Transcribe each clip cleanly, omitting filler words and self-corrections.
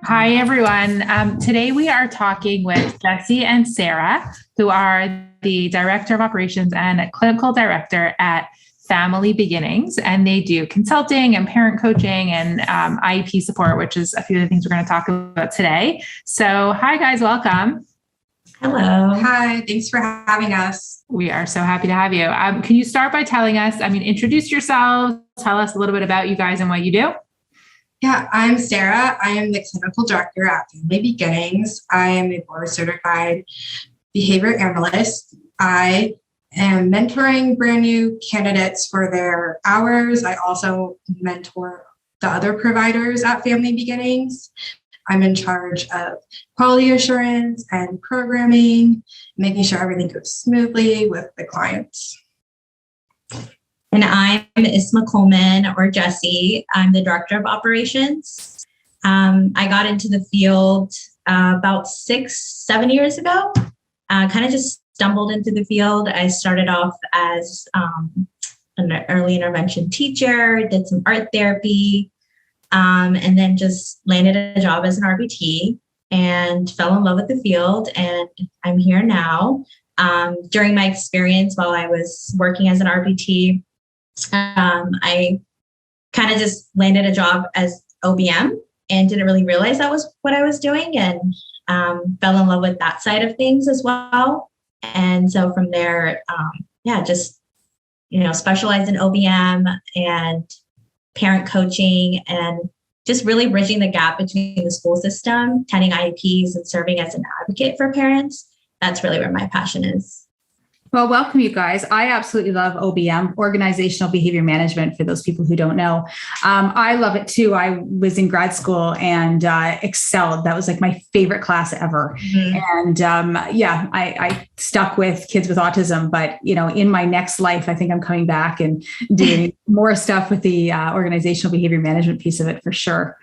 Hi, everyone. Today we are talking with Jessie and Sara, who are the Director of Operations and Clinical Director at Family Beginnings. And they do consulting and parent coaching and IEP support, which is a few of the things we're going to talk about today. So hi, guys. Welcome. Hello. Hi. Thanks for having us. We are so happy to have you. Can you start by telling us, introduce yourselves, tell us a little bit about you guys and what you do? Yeah, I'm Sara. I am the clinical director at Family Beginnings. I am a board certified behavior analyst. I am mentoring brand new candidates for their hours. I also mentor the other providers at Family Beginnings. I'm in charge of quality assurance and programming, making sure everything goes smoothly with the clients. And I'm Isma Coleman, or Jessie. I'm the Director of Operations. I got into the field about 6-7 years ago. Kind of just stumbled into the field. I started off as an early intervention teacher, did some art therapy, and then just landed a job as an RBT and fell in love with the field. And I'm here now. During my experience while I was working as an RBT, I kind of just landed a job as OBM and didn't really realize that was what I was doing, and fell in love with that side of things as well. And so from there, just, specialized in OBM and parent coaching and just really bridging the gap between the school system, attending IEPs and serving as an advocate for parents. That's really where my passion is. Well, welcome, you guys. I absolutely love OBM, Organizational Behavior Management, for those people who don't know. I love it too. I was in grad school and excelled. That was like my favorite class ever. Mm-hmm. And I stuck with kids with autism. But, in my next life, I think I'm coming back and doing more stuff with the organizational behavior management piece of it for sure.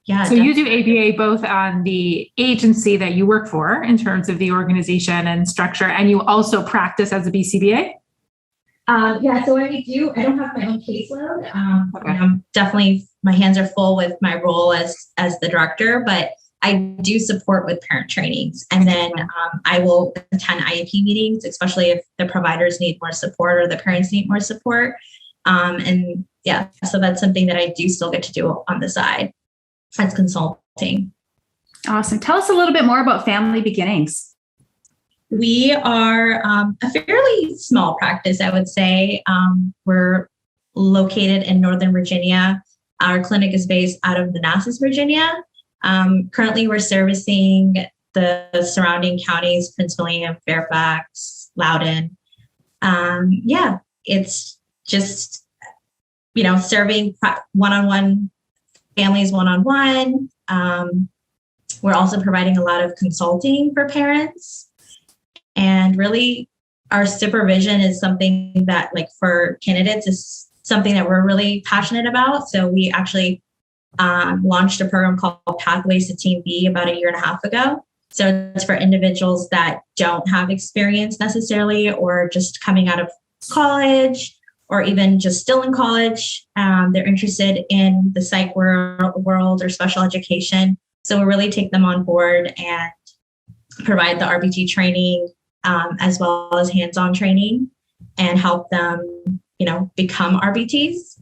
Yeah. So you do ABA both on the agency that you work for in terms of the organization and structure, and you also practice as a BCBA? So I do. I don't have my own caseload. I'm definitely, my hands are full with my role as the director, but I do support with parent trainings. And then I will attend IEP meetings, especially if the providers need more support or the parents need more support. So that's something that I do still get to do on the side as consulting. Awesome. Tell us a little bit more about Family Beginnings. We are a fairly small practice, I would say. We're located in Northern Virginia. Our clinic is based out of Manassas, Virginia. Currently, we're servicing the surrounding counties, Prince William, Fairfax, Loudoun. It's just, serving one-on-one families one-on-one. We're also providing a lot of consulting for parents. And really, our supervision is something that, for candidates, is something that we're really passionate about. So we actually launched a program called Pathways to Team B about 1.5 years ago. So it's for individuals that don't have experience necessarily, or just coming out of college, or even just still in college. They're interested in the psych world or special education. So we really take them on board and provide the RBT training, as well as hands-on training, and help them, become RBTs.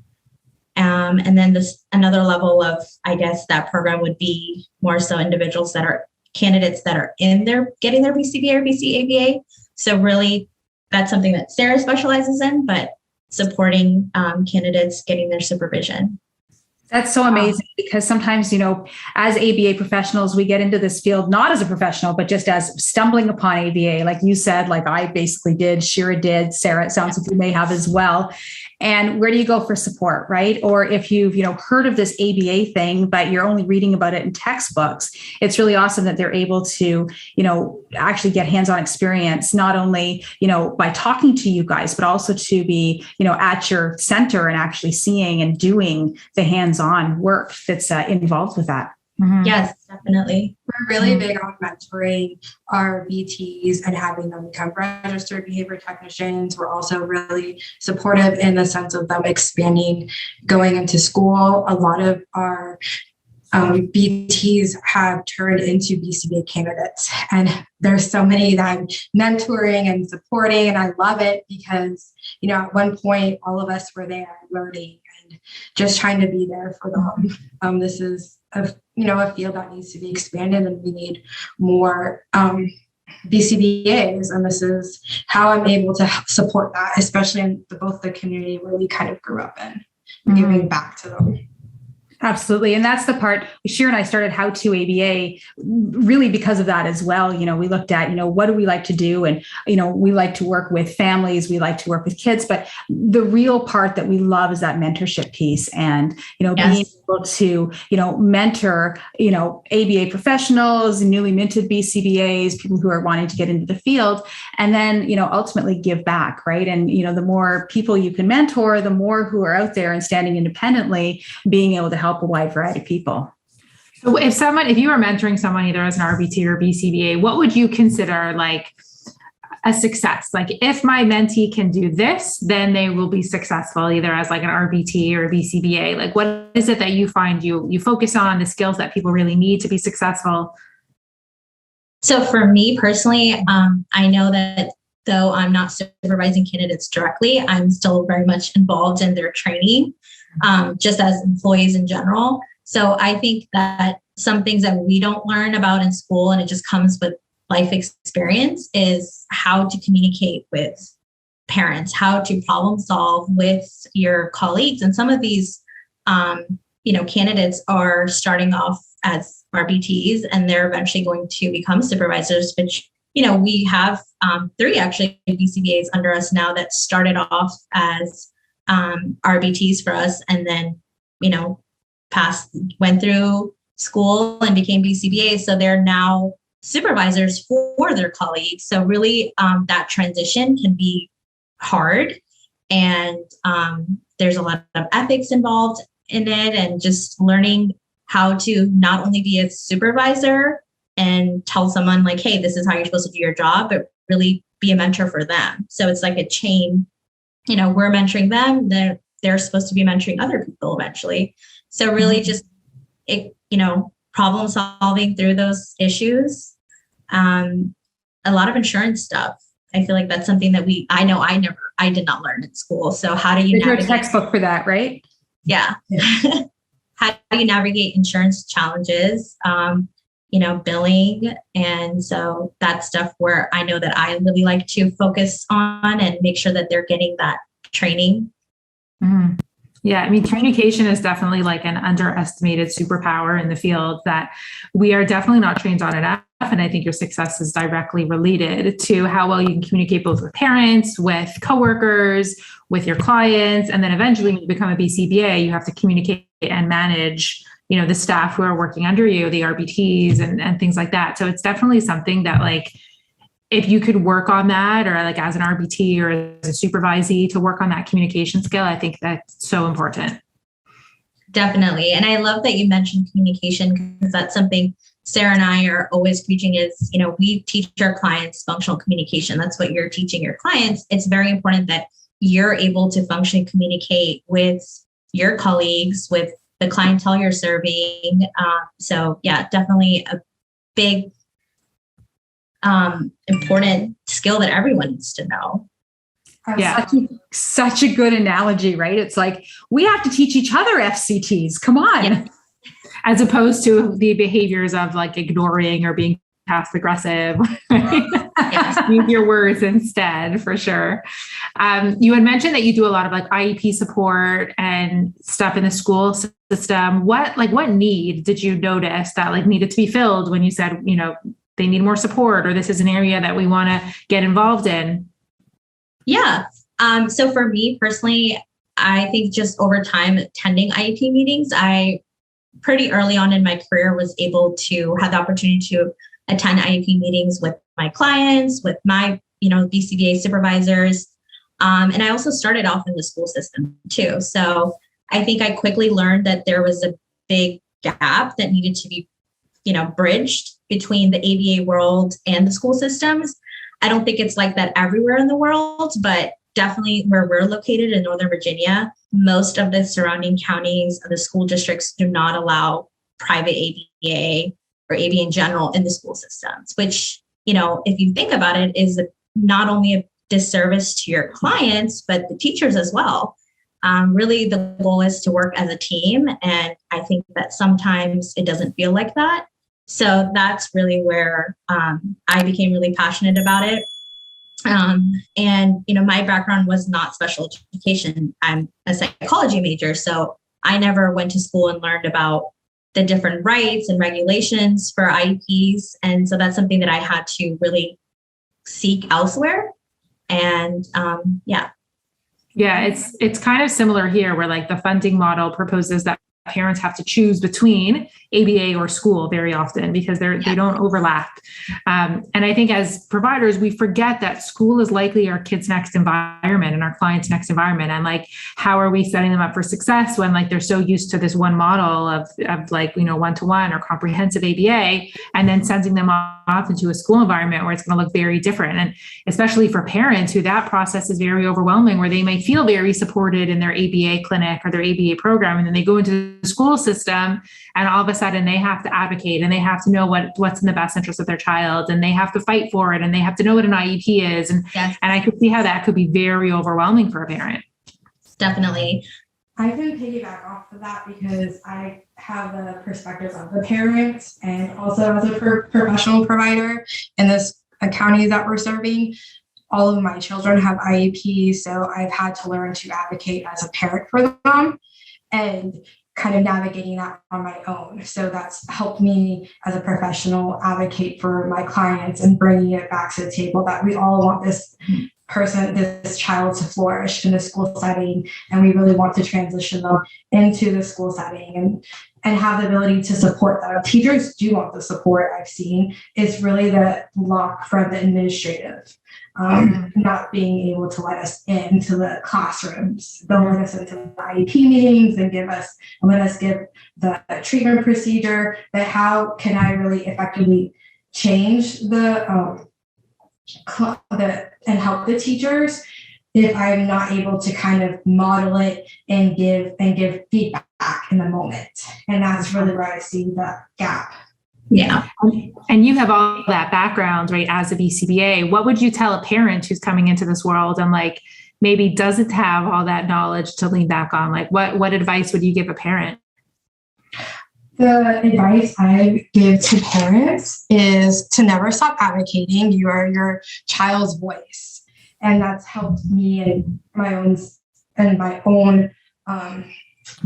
And then another level of, that program would be more so individuals that are candidates that are getting their BCBA or BCABA. So really, that's something that Sara specializes in, but supporting candidates getting their supervision. That's so amazing, because sometimes, as ABA professionals, we get into this field, not as a professional, but just as stumbling upon ABA. Like you said, like I basically did, Shira did, Sara, it sounds like you may have as well. And where do you go for support, right? Or if you've, heard of this ABA thing, but you're only reading about it in textbooks, it's really awesome that they're able to, actually get hands-on experience, not only, by talking to you guys, but also to be, at your center and actually seeing and doing the hands-on work that's involved with that. Mm-hmm. Yes, definitely. We're really big on mentoring our BTs and having them become registered behavior technicians. We're also really supportive in the sense of them expanding, going into school. A lot of our BTs have turned into BCBA candidates. And there's so many that I'm mentoring and supporting, and I love it because, at one point, all of us were there learning and just trying to be there for them. This is a field that needs to be expanded, and we need more BCBAs, and this is how I'm able to support that, especially in both the community where we kind of grew up in, giving back to them. Absolutely. And that's the part, Shira and I started How To ABA really because of that as well. We looked at, what do we like to do? And, we like to work with families, we like to work with kids, but the real part that we love is that mentorship piece and, being able to, mentor, ABA professionals, newly minted BCBAs, people who are wanting to get into the field, and then, ultimately give back, right? And, the more people you can mentor, the more who are out there and standing independently, being able to help a wide variety of people. So if you were mentoring someone either as an RBT or BCBA, what would you consider like a success? Like if my mentee can do this, then they will be successful either as like an RBT or a BCBA. Like what is it that you find you focus on, the skills that people really need to be successful? So for me personally, I know that though I'm not supervising candidates directly, I'm still very much involved in their training, just as employees in general. So I think that some things that we don't learn about in school, and it just comes with life experience, is how to communicate with parents, how to problem solve with your colleagues. And some of these, candidates are starting off as RBTs and they're eventually going to become supervisors, which, we have 3 actually BCBAs under us now that started off as RBTs for us and then, went through school and became BCBAs. So they're now supervisors for their colleagues. So really that transition can be hard. And there's a lot of ethics involved in it and just learning how to not only be a supervisor and tell someone like, hey, this is how you're supposed to do your job, but really be a mentor for them. So it's like a chain, we're mentoring them, they're supposed to be mentoring other people eventually. So really just, problem solving through those issues. A lot of insurance stuff. I feel like that's something that I did not learn in school. So how do you navigate? There's a textbook for that, right? Yeah. How do you navigate insurance challenges, billing? And so that's stuff where I know that I really like to focus on and make sure that they're getting that training. Mm-hmm. Yeah, I mean, communication is definitely like an underestimated superpower in the field that we are definitely not trained on enough. And I think your success is directly related to how well you can communicate both with parents, with coworkers, with your clients. And then eventually when you become a BCBA, you have to communicate and manage, the staff who are working under you, the RBTs and things like that. So it's definitely something that like, if you could work on that or like as an RBT or as a supervisee to work on that communication skill, I think that's so important. Definitely. And I love that you mentioned communication because that's something Sara and I are always preaching is, we teach our clients functional communication. That's what you're teaching your clients. It's very important that you're able to functionally communicate with your colleagues, with the clientele you're serving. So yeah, definitely a big important skill that everyone needs to know. Yeah. Such a good analogy, right? It's like, we have to teach each other FCTs. Come on. Yeah. As opposed to the behaviors of like ignoring or being passive aggressive. Yes. Use your words instead, for sure. You had mentioned that you do a lot of like IEP support and stuff in the school system. What need did you notice that like needed to be filled when you said, they need more support, or this is an area that we want to get involved in? Yeah. So for me personally, I think just over time attending IEP meetings, I pretty early on in my career was able to have the opportunity to attend IEP meetings with my clients, with my, BCBA supervisors. And I also started off in the school system too. So I think I quickly learned that there was a big gap that needed to be, bridged between the ABA world and the school systems. I don't think it's like that everywhere in the world, but definitely where we're located in Northern Virginia, most of the surrounding counties, the school districts do not allow private ABA or ABA in general in the school systems, which, if you think about it, is not only a disservice to your clients, but the teachers as well. Really, the goal is to work as a team. And I think that sometimes it doesn't feel like that. So that's really where I became really passionate about it. And my background was not special education. I'm a psychology major. So I never went to school and learned about the different rights and regulations for IEPs. And so that's something that I had to really seek elsewhere. And Yeah, it's kind of similar here where like the funding model proposes that parents have to choose between ABA or school very often because they don't overlap. And I think as providers, we forget that school is likely our kids' next environment and our clients' next environment. And like, how are we setting them up for success when like they're so used to this one model of like, one-to-one or comprehensive ABA, and then sending them off into a school environment where it's going to look very different. And especially for parents who that process is very overwhelming, where they might feel very supported in their ABA clinic or their ABA program. And then they go into the school system and all of a sudden they have to advocate and they have to know what's in the best interest of their child, and they have to fight for it, and they have to know what an IEP is. And I could see how that could be very overwhelming for a parent. Definitely. I can piggyback off of that because I have the perspective of the parents and also as a professional provider in this county that we're serving. All of my children have IEPs, so I've had to learn to advocate as a parent for them and kind of navigating that on my own. So that's helped me as a professional advocate for my clients and bringing it back to the table that we all want this child to flourish in the school setting, and we really want to transition them into the school setting and have the ability to support them. Teachers do want the support. I've seen it's really the block from the administrative, not being able to let us into the classrooms. They'll let us into the IEP meetings and let us give the treatment procedure. But how can I really effectively change and help the teachers if I'm not able to kind of model it and give feedback in the moment? And that's really where I see the gap. Yeah. And you have all that background, right, as a BCBA. What would you tell a parent who's coming into this world and like maybe doesn't have all that knowledge to lean back on? Like what advice would you give a parent? The advice I give to parents is to never stop advocating. You are your child's voice. And that's helped me in my own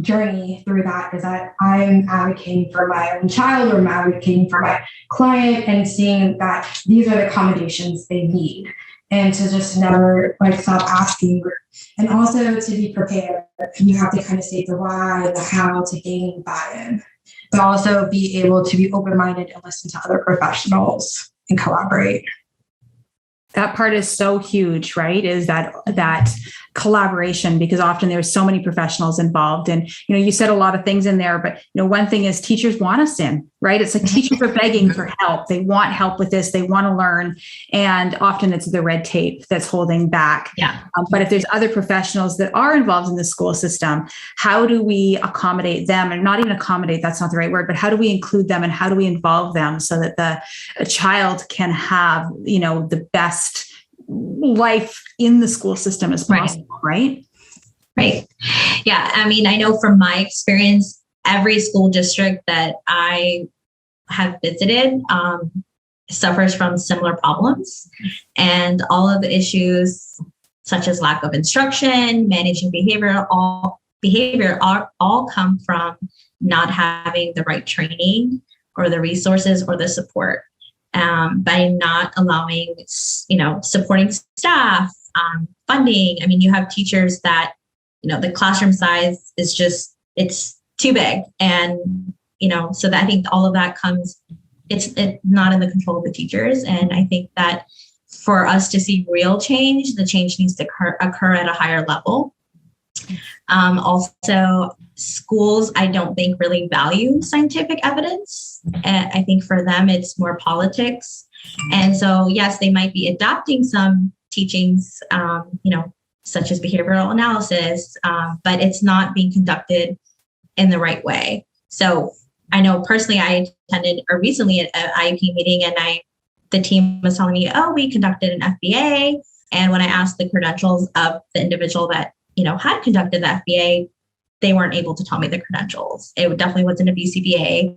journey through that, is that I'm advocating for my own child or I'm advocating for my client and seeing that these are the accommodations they need, and to just never stop asking. And also to be prepared. You have to kind of say the why, the how to gain buy-in, but also be able to be open-minded and listen to other professionals and collaborate. That part is so huge, right? Is that collaboration, because often there's so many professionals involved. And, you said a lot of things in there, but, one thing is teachers want us in, right? It's like teachers are begging for help. They want help with this. They want to learn. And often it's the red tape that's holding back. Yeah. But if there's other professionals that are involved in the school system, how do we accommodate them? And not even accommodate, that's not the right word, but how do we include them and how do we involve them so that a child can have, the best life in the school system as possible, right? Right. Yeah. I mean, I know from my experience, every school district that I have visited suffers from similar problems, and all of the issues such as lack of instruction, managing behavior all come from not having the right training or the resources or the support. By not allowing, supporting staff, funding. I mean, you have teachers that, the classroom size is it's too big. And, so that I think all of that it's not in the control of the teachers. And I think that for us to see real change, the change needs to occur at a higher level. Also, schools, I don't think really value scientific evidence. I think for them, it's more politics. And so, yes, they might be adopting some teachings, such as behavioral analysis, but it's not being conducted in the right way. So I know personally, I attended recently an IEP meeting, and the team was telling me, oh, we conducted an FBA. And when I asked the credentials of the individual that, had conducted the FBA, they weren't able to tell me the credentials. It definitely wasn't a BCBA.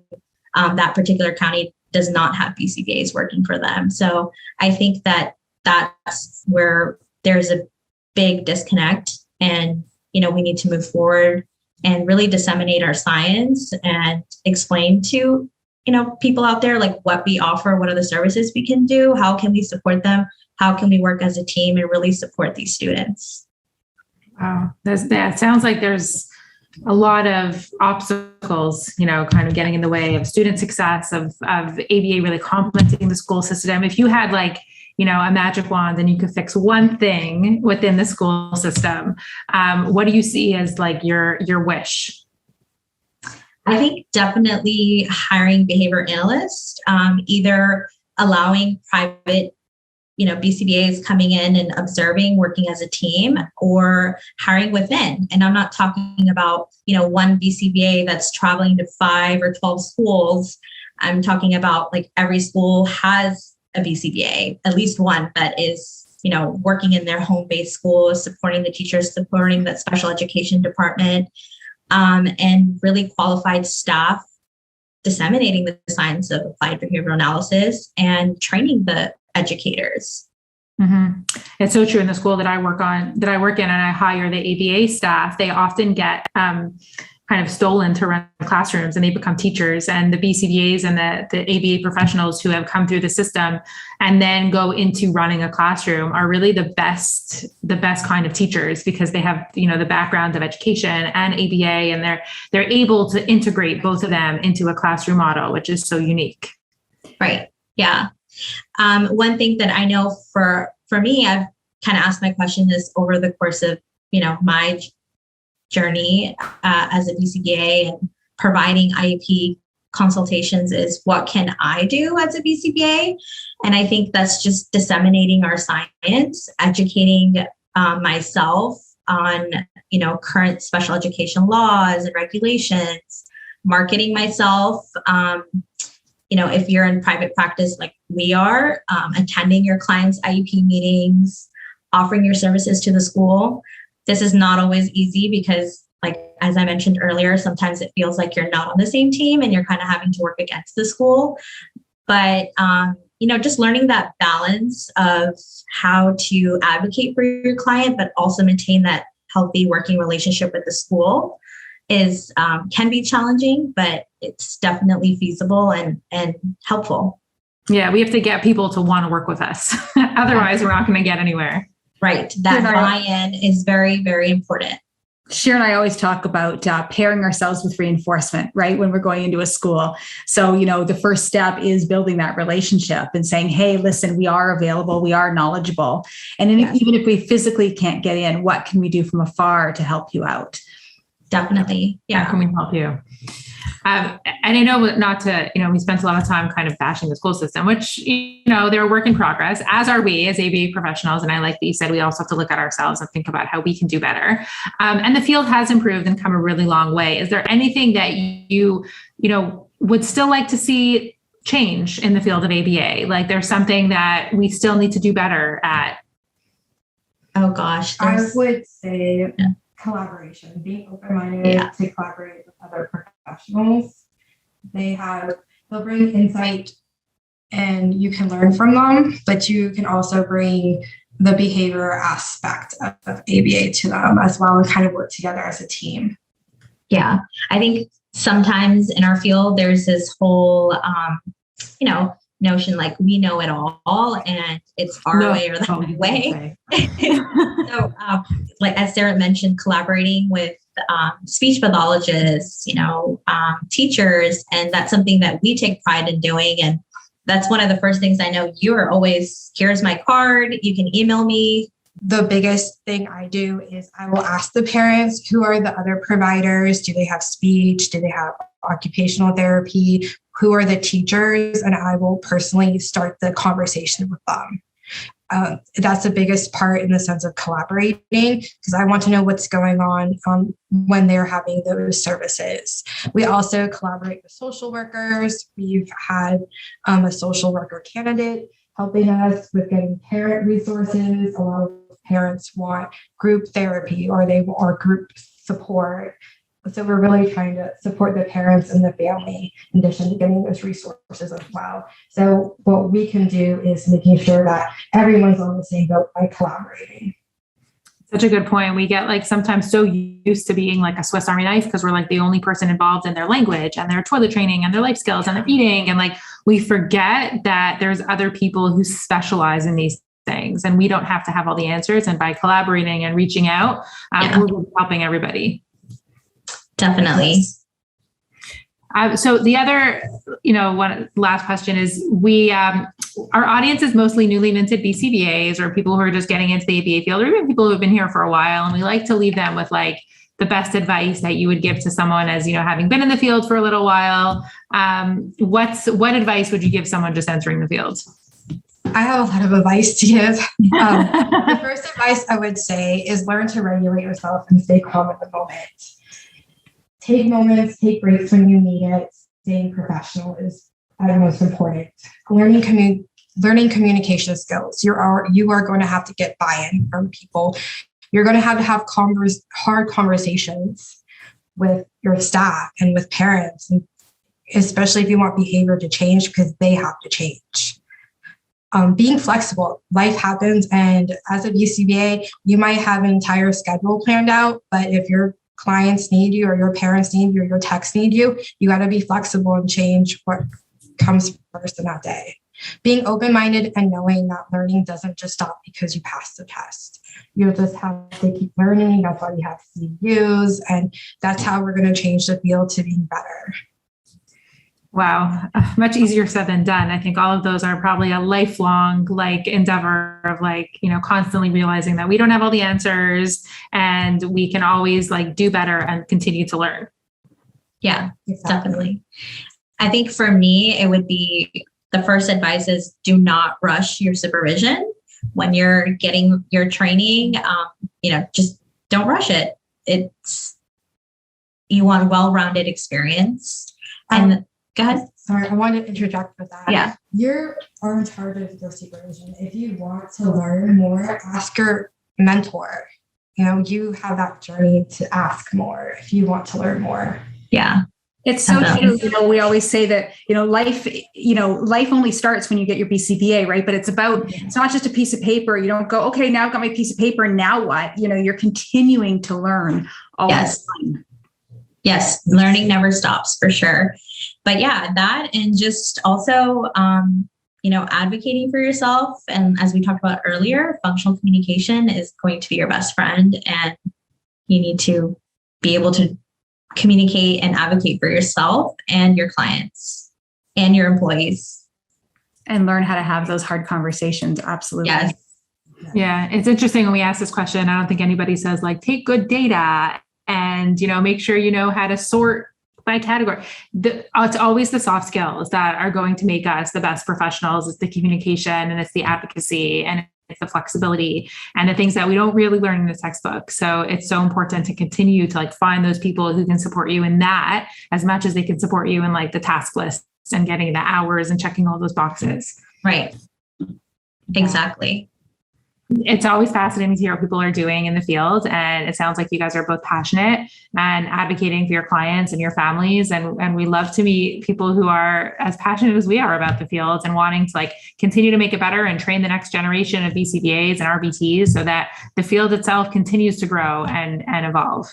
That particular county does not have BCBAs working for them. So I think that that's where there's a big disconnect, and, we need to move forward and really disseminate our science and explain to, people out there, like what we offer, what are the services we can do, how can we support them, how can we work as a team and really support these students. Wow. That sounds like there's a lot of obstacles, kind of getting in the way of student success, of ABA really complementing the school system. If you had a magic wand and you could fix one thing within the school system, what do you see as your wish? I think definitely hiring behavior analysts, either allowing private BCBAs coming in and observing, working as a team, or hiring within. And I'm not talking about, one BCBA that's traveling to 5 or 12 schools. I'm talking about every school has a BCBA, at least one that is, working in their home-based school, supporting the teachers, supporting the special education department, and really qualified staff disseminating the science of applied behavioral analysis and training the educators. Mm-hmm. It's so true. In the school that I work in, and I hire the ABA staff, they often get kind of stolen to run classrooms, and they become teachers. And the BCBAs and the ABA professionals who have come through the system and then go into running a classroom are really the best kind of teachers, because they have, the background of education and ABA, and they're able to integrate both of them into a classroom model, which is so unique. Right. Yeah. One thing that I know for me, I've kind of asked my question is over the course of, my journey as a BCBA and providing IEP consultations is, what can I do as a BCBA? And I think that's just disseminating our science, educating myself on, current special education laws and regulations, marketing myself. If you're in private practice like we are, attending your clients' IEP meetings, offering your services to the school. This is not always easy because, as I mentioned earlier, sometimes it feels like you're not on the same team and you're kind of having to work against the school. But, just learning that balance of how to advocate for your client, but also maintain that healthy working relationship with the school is can be challenging, but it's definitely feasible and helpful. Yeah, we have to get people to want to work with us. Otherwise, we're not going to get anywhere. Right. That buy-in is very, very important. Cher and I always talk about pairing ourselves with reinforcement, right? When we're going into a school. So, the first step is building that relationship and saying, hey, listen, we are available. We are knowledgeable. And even if we physically can't get in, what can we do from afar to help you out? Definitely. Yeah. How can we help you? And I know not to, we spent a lot of time kind of bashing the school system, which, they're a work in progress, as are we as ABA professionals. And I like that you said we also have to look at ourselves and think about how we can do better. And the field has improved and come a really long way. Is there anything that you would still like to see change in the field of ABA? Like there's something that we still need to do better at? Oh, gosh. I would say collaboration, being open-minded to collaborate with other professionals. They'll bring insight and you can learn from them, but you can also bring the behavior aspect of ABA to them as well and kind of work together as a team. Yeah. I think sometimes in our field, there's this whole, notion like we know it all and it's our way or the highway. So as Sara mentioned, collaborating with speech pathologists, teachers, and that's something that we take pride in doing. And that's one of the first things I know you are always, here's my card, you can email me. The biggest thing I do is I will ask the parents, who are the other providers? Do they have speech? Do they have occupational therapy? Who are the teachers? And I will personally start the conversation with them. That's the biggest part in the sense of collaborating, because I want to know what's going on when they're having those services. We also collaborate with social workers. We've had a social worker candidate helping us with getting parent resources. A lot of parents want group therapy or group support. So we're really trying to support the parents and the family in addition to getting those resources as well. So what we can do is making sure that everyone's on the same boat by collaborating. Such a good point. We get like sometimes so used to being like a Swiss Army knife because we're like the only person involved in their language and their toilet training and their life skills and their eating. And like, we forget that there's other people who specialize in these things and we don't have to have all the answers. And by collaborating and reaching out, we're helping everybody. Definitely. So the other, one last question is our audience is mostly newly minted BCBAs or people who are just getting into the ABA field or even people who have been here for a while. And we like to leave them with like the best advice that you would give to someone as, having been in the field for a little while. What advice would you give someone just entering the field? I have a lot of advice to give. The first advice I would say is learn to regulate yourself and stay calm at the moment. Take moments, take breaks when you need it. Staying professional is most important. Learning communication skills. You are going to have to get buy-in from people. You're going to have hard conversations with your staff and with parents, and especially if you want behavior to change because they have to change. Being flexible. Life happens, and as a BCBA, you might have an entire schedule planned out, but if your clients need you or your parents need you or your techs need you, you got to be flexible and change what comes first in that day. Being open-minded and knowing that learning doesn't just stop because you passed the test. You'll just have to keep learning. That's why you have CUs, and that's how we're going to change the field to being better. Wow. Much easier said than done. I think all of those are probably a lifelong endeavor of constantly realizing that we don't have all the answers and we can always do better and continue to learn. Yeah, definitely. I think for me, it would be the first advice is do not rush your supervision when you're getting your training. Just don't rush it. You want a well-rounded experience. And go ahead. Sorry, I want to interject with that. Yeah. You are in charge of your supervision. If you want to learn more, ask your mentor. You have that journey to ask more if you want to learn more. Yeah. It's so true. We always say that, life only starts when you get your BCBA, right? But it's not just a piece of paper. You don't go, okay, now I've got my piece of paper. Now what? You're continuing to learn all the time. Yes. Learning never stops for sure. But yeah, that and just also, advocating for yourself. And as we talked about earlier, functional communication is going to be your best friend. And you need to be able to communicate and advocate for yourself and your clients and your employees. And learn how to have those hard conversations. Absolutely. Yes. Yeah. It's interesting when we ask this question, I don't think anybody says take good data and, make sure you know how to sort by category. It's always the soft skills that are going to make us the best professionals. It's the communication and it's the advocacy and it's the flexibility and the things that we don't really learn in the textbook. So it's so important to continue to find those people who can support you in that as much as they can support you in the task lists and getting the hours and checking all those boxes. Right. Exactly. It's always fascinating to hear what people are doing in the field. And it sounds like you guys are both passionate and advocating for your clients and your families. And we love to meet people who are as passionate as we are about the field and wanting to continue to make it better and train the next generation of BCBAs and RBTs so that the field itself continues to grow and evolve.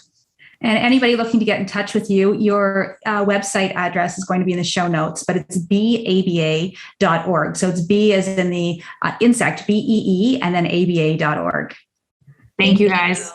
And anybody looking to get in touch with you, your website address is going to be in the show notes, but it's BABA.org. So it's B as in the insect, BEE, and then ABA.org. Thank you guys.